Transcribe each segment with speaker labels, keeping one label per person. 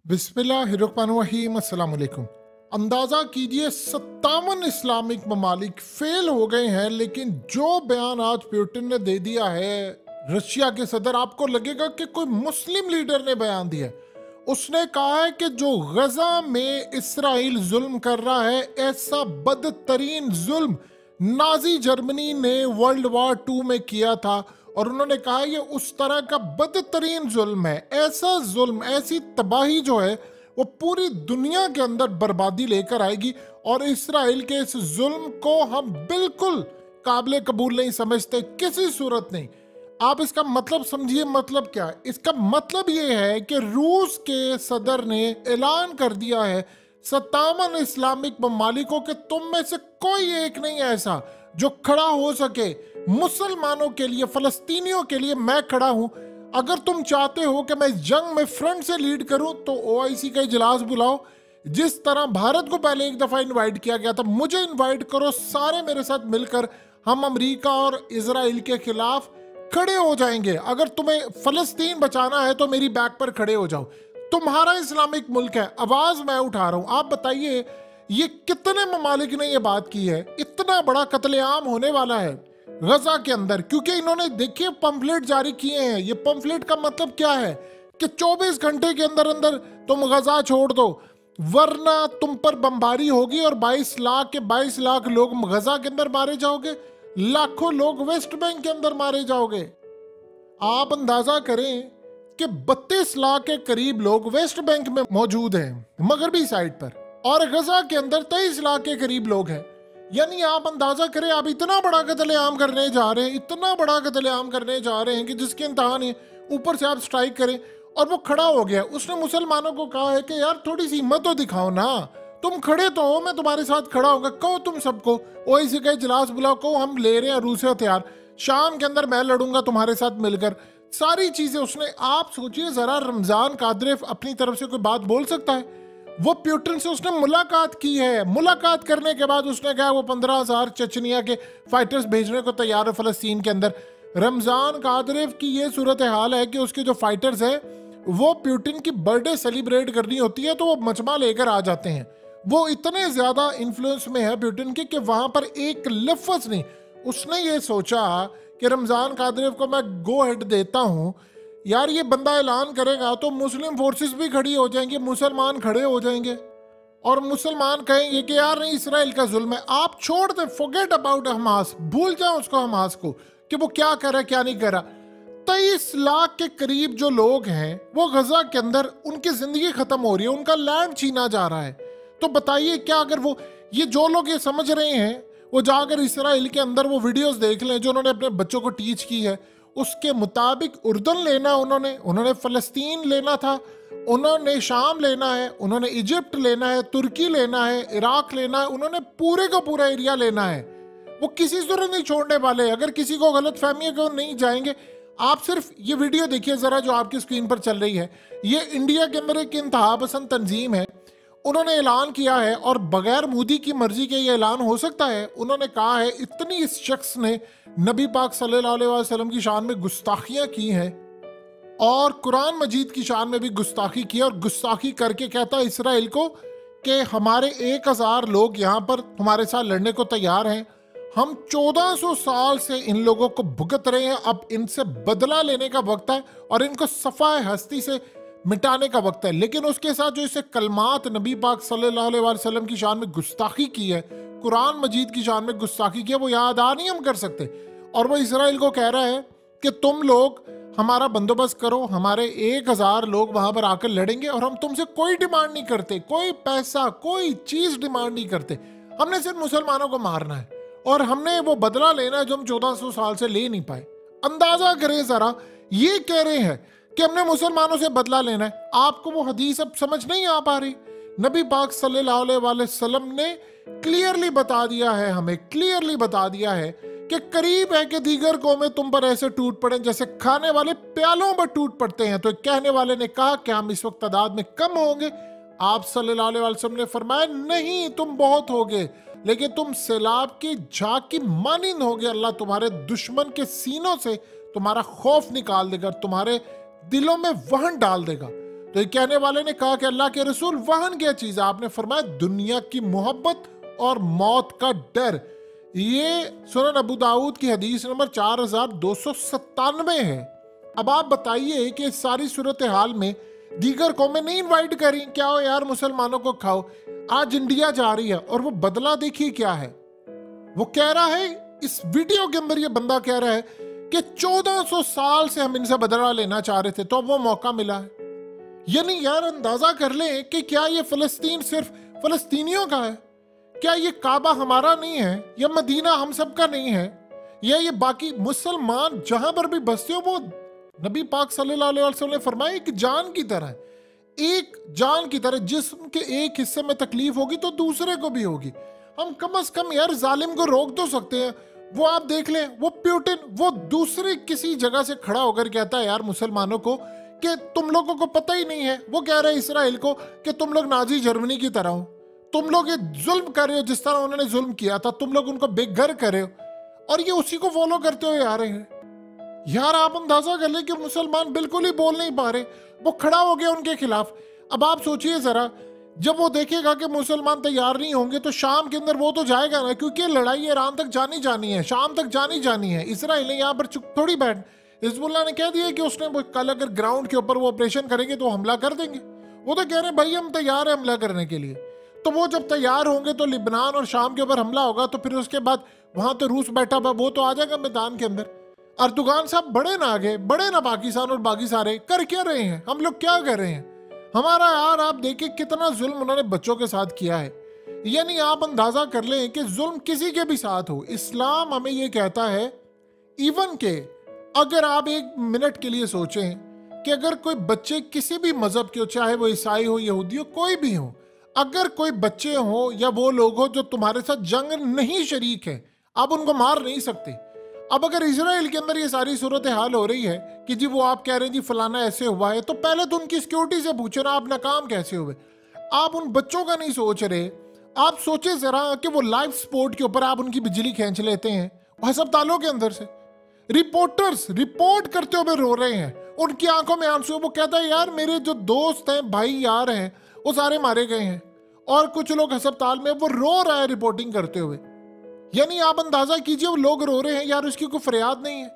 Speaker 1: बिस्मिल्लाहिर्रहमानिर्रहीम अस्सलाम वालेकुम। अंदाज़ा कीजिए 57 इस्लामिक ममालिक फेल हो गए हैं, लेकिन जो बयान आज पुतिन ने दे दिया है रशिया के सदर, आपको लगेगा कि कोई मुस्लिम लीडर ने बयान दिया है। उसने कहा है कि जो गजा में इसराइल जुल्म कर रहा है, ऐसा बदतरीन जुल्म नाजी जर्मनी ने वर्ल्ड वॉर 2 में किया था, और उन्होंने कहा ये उस तरह का बदतरीन जुल्म है। ऐसा जुल्म, ऐसी तबाही जो है वो पूरी दुनिया के अंदर बर्बादी लेकर आएगी, और इसराइल के इस जुल्म को हम बिल्कुल काबिल कबूल नहीं समझते, किसी सूरत नहीं। आप इसका मतलब समझिए, मतलब क्या है इसका? मतलब ये है कि रूस के सदर ने ऐलान कर दिया है 57 इस्लामिक ममालिकों के तुम में से कोई एक नहीं ऐसा जो खड़ा हो सके मुसलमानों के लिए, फलस्तीनियों के लिए। मैं खड़ा हूं। अगर तुम चाहते हो कि मैं इस जंग में फ्रंट से लीड करूं तो ओआईसी का इजलास बुलाओ। जिस तरह भारत को पहले एक दफा इनवाइट किया गया था, मुझे इनवाइट करो, सारे मेरे साथ मिलकर हम अमेरिका और इजराइल के खिलाफ खड़े हो जाएंगे। अगर तुम्हें फलस्तीन बचाना है तो मेरी बैक पर खड़े हो जाओ। तुम्हारा इस्लामिक मुल्क है, आवाज मैं उठा रहा हूं। आप बताइए ये कितने ममालिक ने ये बात की है? इतना बड़ा कत्लेआम होने वाला है गजा के अंदर, क्योंकि इन्होंने देखिए पंफलेट जारी किए हैं। ये पंफलेट का मतलब क्या है कि 24 घंटे के अंदर अंदर तुम गजा छोड़ दो, वरना तुम पर बमबारी होगी और 22 लाख के 22 लाख लोग गजा के अंदर मारे जाओगे, लाखों लोग वेस्ट बैंक के अंदर मारे जाओगे। आप अंदाजा करें कि 32 लाख के करीब लोग वेस्ट बैंक में मौजूद हैं, मगरबी साइड पर, और गजा के अंदर 23 लाख के करीब लोग हैं। यानी आप अंदाजा करें, आप इतना बड़ा कत्लेआम करने जा रहे हैं, इतना बड़ा कत्लेआम करने जा रहे हैं कि जिसके इंतहा नहीं। ऊपर से आप स्ट्राइक करें, और वो खड़ा हो गया। उसने मुसलमानों को कहा है कि यार थोड़ी सी हिम्मत तो दिखाओ ना, तुम खड़े तो हो, मैं तुम्हारे साथ खड़ा होगा। कहो तुम सबको ओआईसी का इजलास बुलाओ, कहो हम ले रहे हैं रूस से हथियार, शाम के अंदर मैं लड़ूंगा तुम्हारे साथ मिलकर। सारी चीजें उसने, आप सोचिए जरा, रमजान कादरेफ अपनी तरफ से कोई बात बोल सकता है? वो पुतिन से उसने मुलाकात की है। मुलाकात करने के बाद उसने कहा वो 15,000 चचनिया के फाइटर्स भेजने को तैयार है फलस्तीन के अंदर। रमजान कादरेफ की ये सूरत हाल है कि उसके जो फाइटर्स हैं, वो पुतिन की बर्थडे सेलिब्रेट करनी होती है तो वो मजमा लेकर आ जाते हैं। वो इतने ज्यादा इन्फ्लुएंस में है पुतिन के कि वहां पर एक लफ्ज नहीं। उसने ये सोचा कि रमजान कादरेफ को मैं गो हेड देता हूं, यार ये बंदा ऐलान करेगा तो मुस्लिम फोर्सेस भी खड़ी हो जाएंगी, मुसलमान खड़े हो जाएंगे, और मुसलमान कहेंगे कि यार नहीं, इसराइल का जुल्म है, आप छोड़ दे, फॉरगेट अबाउट हमास, भूल जाओ उसको, हमास को, कि वो क्या कर रहा है क्या नहीं कर रहा। 23 लाख के करीब जो लोग हैं वो गजा के अंदर, उनकी जिंदगी खत्म हो रही है, उनका लैंड छीना जा रहा है। तो बताइए क्या, अगर वो ये जो लोग ये समझ रहे हैं, वो जाकर इसराइल के अंदर वो वीडियोस देख लें जो उन्होंने अपने बच्चों को टीच की है। उसके मुताबिक उर्दन लेना, उन्होंने फलस्तीन लेना था, उन्होंने शाम लेना है, उन्होंने इजिप्ट लेना है, तुर्की लेना है, इराक लेना है, उन्होंने पूरे का पूरा एरिया लेना है। वो किसी सूरत नहीं छोड़ने वाले। अगर किसी को गलत फहमी है कि वो नहीं जाएंगे, आप सिर्फ ये वीडियो देखिए जरा जो आपकी स्क्रीन पर चल रही है। ये इंडिया के अंदर एक इंतहा पसंद तंजीम है, उन्होंने ऐलान किया है, और बगैर मोदी की मर्जी के ये ऐलान हो सकता है। उन्होंने कहा है, इतनी इस शख्स ने नबी पाक सल्लल्लाहु अलैहि वसल्लम की शान में गुस्ताखियां की हैं, और कुरान मजीद की शान में भी गुस्ताखी की, और गुस्ताखी करके कहता है इसराइल को कि हमारे 1000 लोग यहाँ पर हमारे साथ लड़ने को तैयार हैं, हम 1400 साल से इन लोगों को भुगत रहे हैं, अब इनसे बदला लेने का वक्त है और इनको सफाए हस्ती से मिटाने का वक्त है। लेकिन उसके साथ जो इसे कलमात नबी पाक सल्लल्लाहु अलैहि वसल्लम की शान में गुस्ताखी की है, कुरान मजीद की शान में गुस्ताखी की है, वो याद नहीं हम कर सकते। और वो इसराइल को कह रहा है कि तुम लोग हमारा बंदोबस्त करो, हमारे 1000 लोग वहां पर आकर लड़ेंगे, और हम तुमसे कोई डिमांड नहीं करते, कोई पैसा, कोई चीज डिमांड नहीं करते, हमने सिर्फ मुसलमानों को मारना है, और हमने वो बदला लेना है जो हम 1400 साल से ले नहीं पाए। अंदाजा करें जरा, ये कह रहे हैं कि हमने मुसलमानों से बदला लेना है। आपको वो हदीस अब समझ नहीं आ पा रही? नबी पाक सल्लल्लाहु अलैहि वसल्लम ने क्लियरली बता दिया है, हमें क्लियरली बता दिया है कि करीब है कि दीगर कौमें तुम पर ऐसे टूट पड़े जैसे खाने वाले प्यालों पर टूट पड़ते हैं। तो एक कहने वाले ने कहा कि हम इस वक्त तादाद में कम होंगे। आप सल्लल्लाहु अलैहि वसल्लम ने फरमाया, नहीं, तुम बहुत होगे, लेकिन तुम सैलाब की झाग की मानिंद होगे। अल्लाह तुम्हारे दुश्मन के सीनों से तुम्हारा खौफ निकाल देगा, तुम्हारे दिलों में वहन डाल देगा। तो ये कहने वाले ने कहा कि अल्लाह के रसूल वहन क्या चीज है? आपने फरमाया दुनिया की मोहब्बत और मौत का डर। ये सुनन अबू दाऊद की हदीस नंबर 4297 है। अब आप बताइए कि इस सारी सूरत हाल में दीगर कौमें नहीं इनवाइट करी? क्या हो यार मुसलमानों को खाओ। आज इंडिया जा रही है और वो बदला देखिए क्या है। वो कह रहा है, इस वीडियो के अंदर ये बंदा कह रहा है कि 1400 साल से हम इनसे बदला लेना चाह रहे थे तो अब वो मौका मिला है। यानी यार अंदाजा कर लें कि क्या ये फलस्तीन सिर्फ फलस्तीनियों का है? क्या ये काबा हमारा नहीं है? या मदीना हम सब का नहीं है? या ये बाकी मुसलमान जहां पर भी बसते हो वो नबी पाक सल्लल्लाहु अलैहि वसल्लम ने फरमाया एक जान की तरह है, एक जान की तरह। जिस्म के एक हिस्से में तकलीफ होगी तो दूसरे को भी होगी। हम कम से कम यार जालिम को रोक तो सकते हैं। वो आप देख लें, वो प्यूटिन वो दूसरी किसी जगह से खड़ा होकर कहता है यार मुसलमानों को कि तुम लोगों को पता ही नहीं है। वो कह रहे हैं इसराइल को कि तुम लोग नाजी जर्मनी की तरह हो, तुम लोग ये जुल्म कर रहे हो जिस तरह उन्होंने जुल्म किया था, तुम लोग उनको बेघर कर रहे हो और ये उसी को फॉलो करते हुए आ रहे हैं। यार आप अंदाजा कर ले कि मुसलमान बिल्कुल ही बोल नहीं पा रहे, वो खड़ा हो गया उनके खिलाफ। अब आप सोचिए जरा, जब वो देखेगा कि मुसलमान तैयार नहीं होंगे तो शाम के अंदर वो तो जाएगा ना, क्योंकि लड़ाई ईरान तक जानी जानी है, शाम तक जानी जानी है। इसराइल ने यहाँ पर चुप थोड़ी बैठ, हिजबुल्लाह ने कह दिया कि उसने कल अगर ग्राउंड के ऊपर वो ऑपरेशन करेंगे तो हमला कर देंगे। वो तो कह रहे हैं भाई हम तैयार है हमला करने के लिए। तो वो जब तैयार होंगे तो लिबनान और शाम के ऊपर हमला होगा, तो फिर उसके बाद वहां तो रूस बैठा हुआ, वो तो आ जाएगा मैदान के अंदर। अर्दुगान साहब बड़े ना आगे, बड़े ना पाकिस्तान और बाकी सारे कर क्या रहे हैं, हम लोग क्या कर रहे हैं हमारा। यार आप देखिए कितना जुल्म उन्होंने बच्चों के साथ किया है। यानी आप अंदाजा कर लें कि जुल्म किसी के भी साथ हो, इस्लाम हमें ये कहता है इवन के अगर आप एक मिनट के लिए सोचें कि अगर कोई बच्चे किसी भी मजहब के हो, चाहे वो ईसाई हो, यहूदी हो, कोई भी हो, अगर कोई बच्चे हो या वो लोग हो जो तुम्हारे साथ जंग नहीं शरीक है, आप उनको मार नहीं सकते। अब अगर इजराइल के अंदर ये सारी सूरत हाल हो रही है कि जी वो आप कह रहे हैं जी फलाना ऐसे हुआ है, तो पहले तो उनकी सिक्योरिटी से पूछो ना आप नाकाम कैसे हुए। आप उन बच्चों का नहीं सोच रहे। आप सोचे जरा कि वो लाइव स्पोर्ट के ऊपर आप उनकी बिजली खींच लेते हैं अस्पतालों के अंदर से। रिपोर्टर्स रिपोर्ट करते हुए रो रहे हैं, उनकी आंखों में आंसू। वो कहता है यार मेरे जो दोस्त हैं, भाई यार हैं, वो सारे मारे गए हैं और कुछ लोग अस्पताल में, वो रो रहा है रिपोर्टिंग करते हुए। यानी आप अंदाजा कीजिए वो लोग रो रहे हैं यार, उसकी कोई फरियाद नहीं है,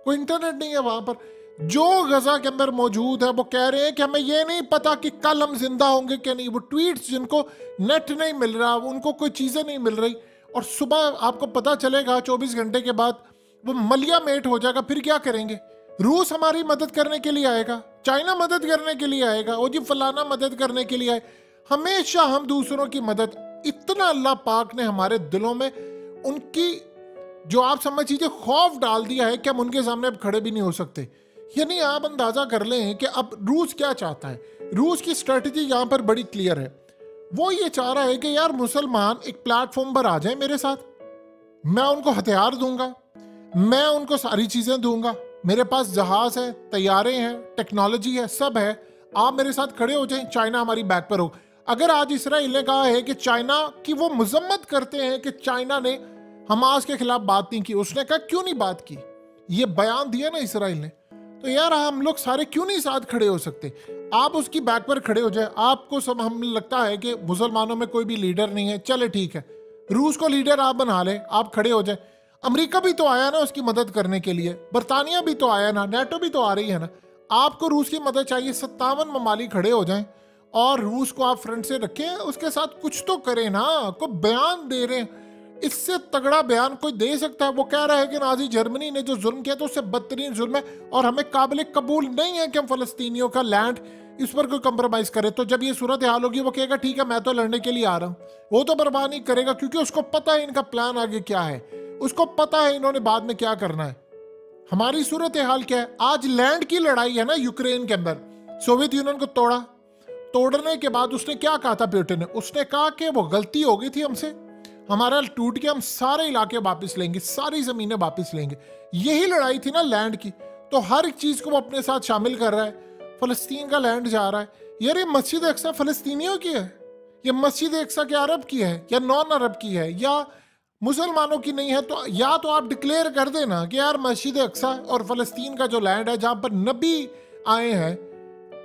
Speaker 1: कोई इंटरनेट नहीं है वहां पर। जो गजा के अंदर मौजूद है वो कह रहे हैं कि हमें ये नहीं पता कि कल हम जिंदा होंगे कि नहीं। वो ट्वीट्स जिनको नेट नहीं मिल रहा, उनको कोई चीजें नहीं मिल रही, और सुबह आपको पता चलेगा 24 घंटे के बाद वो मलिया मेट हो जाएगा। फिर क्या करेंगे? रूस हमारी मदद करने के लिए आएगा, चाइना मदद करने के लिए आएगा, वो जी फलाना मदद करने के लिए आए। हमेशा हम दूसरों की मदद, इतना अल्लाह पाक ने हमारे दिलों में उनकी जो आप समझ लीजिए खौफ डाल दिया है कि हम उनके सामने अब खड़े भी नहीं हो सकते। यानी आप अंदाजा कर लें कि अब रूस क्या चाहता है। रूस की स्ट्रेटजी यहाँ पर बड़ी क्लियर है। वो ये चाह रहा है कि यार मुसलमान एक प्लेटफॉर्म पर आ जाए मेरे साथ, मैं उनको हथियार दूंगा, मैं उनको सारी चीजें दूंगा, मेरे पास जहाज है, तैयारे हैं, टेक्नोलॉजी है, सब है, आप मेरे साथ खड़े हो जाएं, चाइना हमारी बैक पर हो। अगर आज इसराइल ने कहा है कि चाइना की, वो मजम्मत करते हैं कि चाइना ने हमास के खिलाफ बात नहीं की, उसने कहा क्यों नहीं बात की, ये बयान दिया ना इसराइल ने, तो यार हम लोग सारे क्यों नहीं साथ खड़े हो सकते। आप उसकी बैक पर खड़े हो जाए। आपको सब हम लगता है कि मुसलमानों में कोई भी लीडर नहीं है, चले ठीक है, रूस को लीडर आप बना ले, आप खड़े हो जाए। अमेरिका भी तो आया ना उसकी मदद करने के लिए, बरतानिया भी तो आया ना, नेटो भी तो आ रही है ना। आपको रूस की मदद चाहिए, 57 ममालिक खड़े हो जाएं और रूस को आप फ्रंट से रखें, उसके साथ कुछ तो करें ना। कोई बयान दे रहे हैं, इससे तगड़ा बयान कोई दे सकता है? वो कह रहा है कि नाजी जर्मनी ने जो जुल्म किया तो उससे बदतरीन जुल्म है और हमें काबिल कबूल नहीं है कि हम फलस्तीनियों का लैंड इस पर कोई कंप्रोमाइज करे। तो जब ये सूरत हाल होगी वो कहेगा ठीक है मैं तो लड़ने के लिए आ रहा हूँ, वो तो परवाह नहीं करेगा, क्योंकि उसको पता है इनका प्लान आगे क्या है, उसको पता है इन्होंने बाद में क्या करना है। हमारी सूरत हाल क्या है? आज लैंड की लड़ाई है ना यूक्रेन के अंदर, सोवियत यूनियन को तोड़ा, तोड़ने के बाद उसने क्या कहा था पुतिन ने? उसने कहा कि वो गलती हो गई थी हमसे, हमारा टूट के हम सारे इलाके वापस लेंगे, सारी जमीनें वापस लेंगे। यही लड़ाई थी ना लैंड की। तो हर एक चीज को वो अपने साथ शामिल कर रहा है। फलस्तीन का लैंड जा रहा है। यार ये मस्जिद अक्सा फलस्तीनियों की है, ये मस्जिद अक्सा क्या अरब की है या नॉन अरब की है या मुसलमानों की नहीं है? तो या तो आप डिक्लेयर कर देना कि यार मस्जिद अक्सा और फलस्तीन का जो लैंड है जहां पर नबी आए हैं,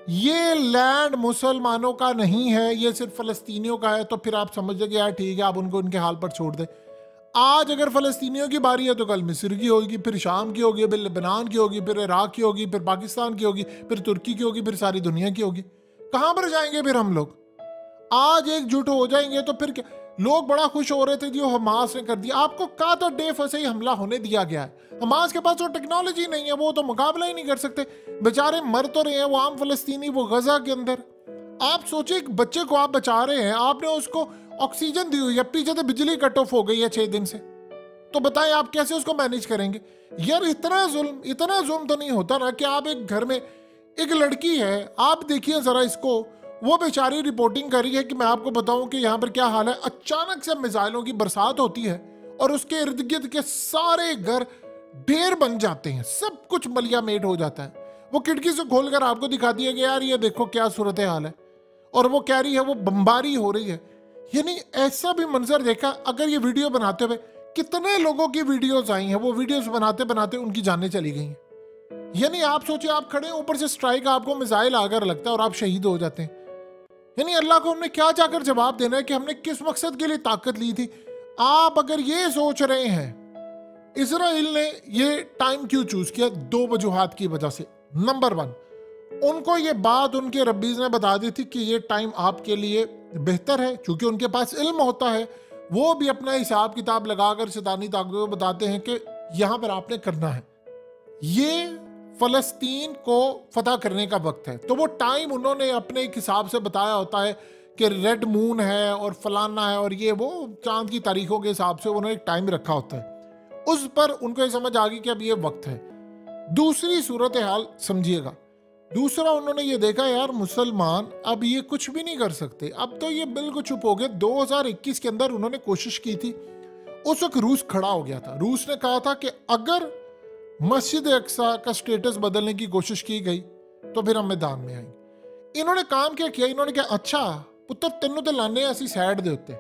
Speaker 1: ये लैंड मुसलमानों का नहीं है, ये सिर्फ फलस्तीनियों का है, तो फिर आप समझ जाइए यार ठीक है, आप उनको उनके हाल पर छोड़ दें। आज अगर फलस्तीनियों की बारी है तो कल मिस्र की होगी, फिर शाम की होगी, फिर लेबनान की होगी, फिर इराक की होगी, फिर पाकिस्तान की होगी, फिर तुर्की की होगी, फिर सारी दुनिया की होगी। कहां पर जाएंगे फिर हम लोग? आज एकजुट हो जाएंगे तो फिर क्या? लोग बड़ा खुश हो रहे थे जो हमास ने कर दिया। आपको कहा तो डे फसे ही हमला होने दिया गया है। हमास के पास तो टेक्नोलॉजी नहीं है, वो तो मुकाबला ही नहीं कर सकते, बेचारे मर तो रहे हैं वो आम फलस्तीनी, वो गजा के अंदर। आप सोचिए एक बच्चे को आप बचा रहे हैं, आपने उसको ऑक्सीजन दी हुई है, पीछे से बिजली कट ऑफ हो गई है 6 दिन से, तो बताएं आप कैसे उसको मैनेज करेंगे? यार इतना जुल्म तो नहीं होता ना कि आप एक घर में एक लड़की है, आप देखिए जरा इसको, वो बेचारी रिपोर्टिंग कर रही है कि मैं आपको बताऊं कि यहाँ पर क्या हाल है। अचानक से मिसाइलों की बरसात होती है और उसके इर्द गिर्द के सारे घर ढेर बन जाते हैं, सब कुछ मलियामेट हो जाता है। वो खिड़की से खोलकर आपको दिखाती है कि यार ये देखो क्या सूरत हाल है, और वो कह रही है वो बमबारी हो रही है। यानी ऐसा भी मंजर देखा। अगर ये वीडियो बनाते हुए कितने लोगों की वीडियोस आई हैं, वो वीडियोस बनाते बनाते उनकी जानें चली गई हैं। यानी आप सोचिए आप खड़े ऊपर से स्ट्राइक, आपको मिसाइल आकर लगता है और आप शहीद हो जाते हैं। यानी अल्लाह को हमने क्या जाकर जवाब देना है कि हमने किस मकसद के लिए ताकत ली थी? आप अगर ये सोच रहे हैं, इजराइल ने ये टाइम क्यों चूज किया? 2 वजूहात की वजह से। नंबर 1, उनको ये बात उनके रब्बीज ने बता दी थी कि ये टाइम आपके लिए बेहतर है, क्योंकि उनके पास इल्म होता है। वो भी अपना हिसाब किताब लगाकर शैतानी ताकतों को बताते हैं कि यहां पर आपने करना है, ये फलस्तीन को फतह करने का वक्त है। तो वो टाइम उन्होंने अपने एक हिसाब से बताया होता है कि रेड मून है और फलाना है, और ये वो चांद की तारीखों के हिसाब से उन्होंने एक टाइम रखा होता है। उस पर उनको ये समझ आ गई कि अब ये वक्त है। दूसरी सूरत हाल समझिएगा, दूसरा उन्होंने ये देखा यार मुसलमान अब ये कुछ भी नहीं कर सकते, अब तो ये बिल्कुल चुप हो गए। 2021 के अंदर उन्होंने कोशिश की थी, उस वक्त रूस खड़ा हो गया था। रूस ने कहा था कि अगर मस्जिद अक्सा का स्टेटस बदलने की कोशिश की गई तो फिर हम मैदान में आएंगे। इन्होंने काम क्या किया? इन्होंने कहा अच्छा पुत्र तेनों तो लाने ऐसी साइड दे होते।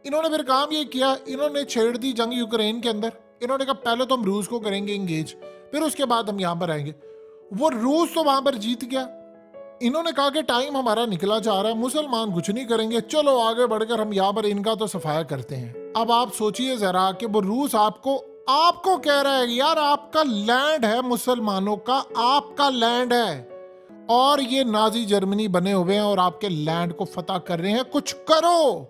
Speaker 1: इन्होंने फिर काम ये किया, इन्होंने छेड़ दी जंग यूक्रेन के अंदर। इन्होंने कहा पहले तो हम रूस को करेंगे इंगेज, फिर उसके बाद हम यहाँ पर आएंगे। वो रूस तो वहां पर जीत गया। इन्होंने कहा कि टाइम हमारा निकला जा रहा है, मुसलमान कुछ नहीं करेंगे, चलो आगे बढ़कर हम यहाँ पर इनका तो सफाया करते हैं। अब आप सोचिए जरा कि वो रूस आपको कह रहा है यार आपका लैंड है, मुसलमानों का आपका लैंड है, और ये नाजी जर्मनी बने हुए हैं और आपके लैंड को फतह कर रहे हैं, कुछ करो।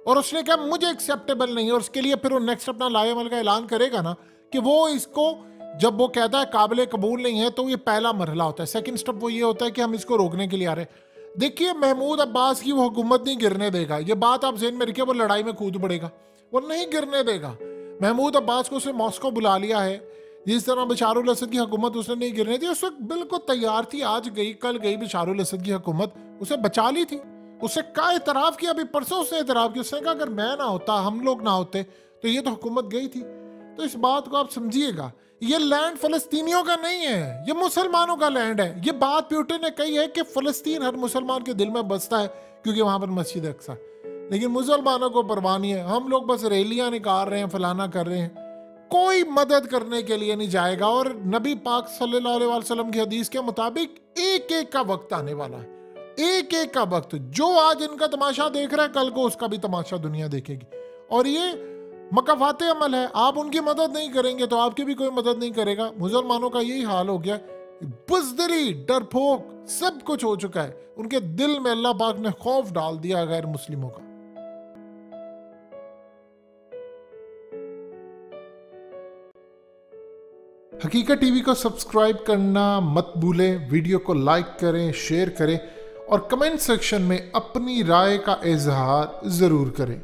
Speaker 1: और उसने कहा मुझे एक्सेप्टेबल नहीं है, और उसके लिए फिर वो नेक्स्ट अपना लाएमल का ऐलान करेगा ना कि वो इसको, जब वो कहता है काबिल कबूल नहीं है, तो ये पहला मरहला होता है। सेकंड स्टेप वो ये होता है कि हम इसको रोकने के लिए आ रहे हैं। देखिए महमूद अब्बास की वो हुकूमत नहीं गिरने देगा, ये बात आप ज़हन में रखिए। वो लड़ाई में कूद पड़ेगा, वो नहीं गिरने देगा। महमूद अब्बास को उसने मॉस्को बुला लिया है, जिस तरह बशारुल असद की हुकूमत उसने नहीं गिरने दी। उस वक्त बिल्कुल तैयार थी, आज गई कल गई बशारुल असद की हुकूमत, उसे बचा ली थी। उससे का एतराफ़ किया, अभी परसों उसने एतराफ़ किया, उसने कहा अगर मैं ना होता, हम लोग ना होते तो ये तो हुकूमत गई थी। तो इस बात को आप समझिएगा, ये लैंड फलस्तीनियों का नहीं है, ये मुसलमानों का लैंड है। ये बात प्यूटिन ने कही है कि फलस्तीन हर मुसलमान के दिल में बसता है क्योंकि वहां पर मस्जिद अक्सा, लेकिन मुसलमानों को परवाह नहीं है। हम लोग बस रैलियां निकाल रहे हैं, फलाना कर रहे हैं, कोई मदद करने के लिए नहीं जाएगा। और नबी पाक सल्लल्लाहु अलैहि वसल्लम की हदीस के मुताबिक एक एक का वक्त आने वाला है, एक एक का वक्त। जो आज इनका तमाशा देख रहा है, कल को उसका भी तमाशा दुनिया देखेगी। और ये मकाफाते अमल है, आप उनकी मदद नहीं करेंगे तो आपकी भी कोई मदद नहीं करेगा। मुसलमानों का यही हाल हो गया, बुज़दिली, डरपोक सब कुछ हो चुका है। उनके दिल में अल्लाह पाक ने खौफ डाल दिया गैर मुस्लिमों का। हकीकत टीवी को सब्सक्राइब करना मत भूलें, वीडियो को लाइक करें, शेयर करें और कमेंट सेक्शन में अपनी राय का इजहार जरूर करें।